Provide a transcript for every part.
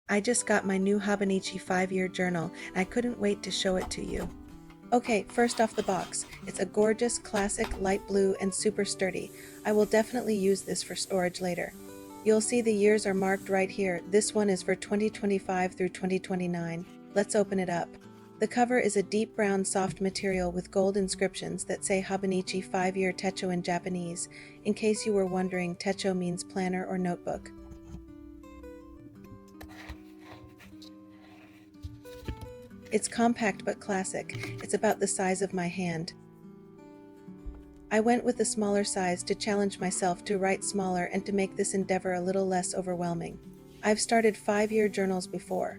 I just got my new Hobonichi 5-year journal, and I couldn't wait to show it to you. Okay, first off the box, it's a gorgeous, classic, light blue and super sturdy. I will definitely use this for storage later. You'll see the years are marked right here. This one is for 2025 through 2029. Let's open it up. The cover is a deep brown soft material with gold inscriptions that say Hobonichi 5-year Techo in Japanese. In case you were wondering, Techo means planner or notebook. It's compact but classic. It's about the size of my hand. I went with the smaller size to challenge myself to write smaller and to make this endeavor a little less overwhelming. I've started 5-year journals before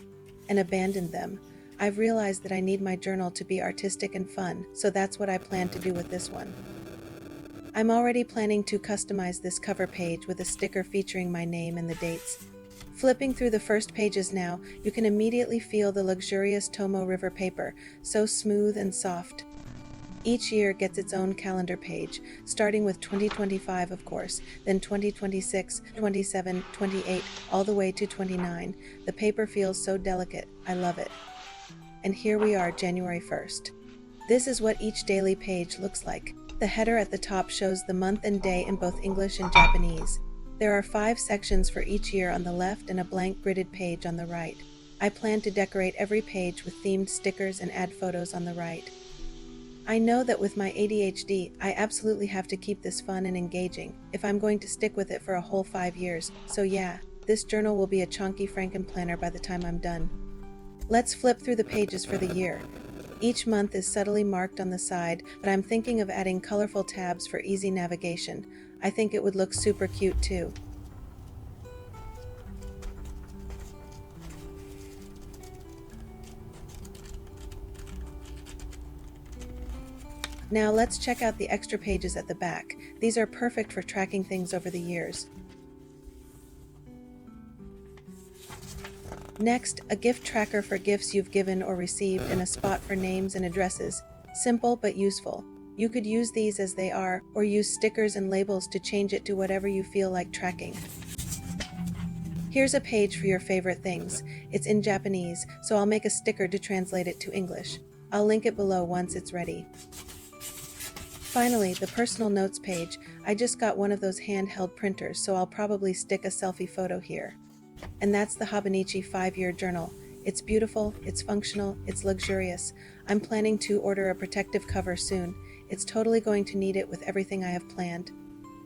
and abandoned them. I've realized that I need my journal to be artistic and fun, so that's what I plan to do with this one. I'm already planning to customize this cover page with a sticker featuring my name and the dates. Flipping through the first pages now, you can immediately feel the luxurious Tomoe River paper, so smooth and soft. Each year gets its own calendar page, starting with 2025 of course, then 2026, 27, 28, all the way to 29. The paper feels so delicate, I love it. And here we are, January 1st. This is what each daily page looks like. The header at the top shows the month and day in both English and Japanese. There are 5 sections for each year on the left and a blank gridded page on the right. I plan to decorate every page with themed stickers and add photos on the right. I know that with my ADHD, I absolutely have to keep this fun and engaging if I'm going to stick with it for a whole 5 years, so yeah, this journal will be a chonky Frankenplanner by the time I'm done. Let's flip through the pages for the year. Each month is subtly marked on the side, but I'm thinking of adding colorful tabs for easy navigation. I think it would look super cute too. Now let's check out the extra pages at the back. These are perfect for tracking things over the years. Next, a gift tracker for gifts you've given or received and a spot for names and addresses. Simple but useful. You could use these as they are, or use stickers and labels to change it to whatever you feel like tracking. Here's a page for your favorite things. It's in Japanese, so I'll make a sticker to translate it to English. I'll link it below once it's ready. Finally, the personal notes page. I just got one of those handheld printers, so I'll probably stick a selfie photo here. And that's the Hobonichi 5-year journal. It's beautiful, it's functional, it's luxurious. I'm planning to order a protective cover soon. It's totally going to need it with everything I have planned.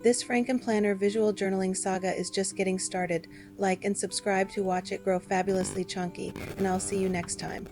This Frankenplanner visual journaling saga is just getting started. Like and subscribe to watch it grow fabulously chunky, and I'll see you next time.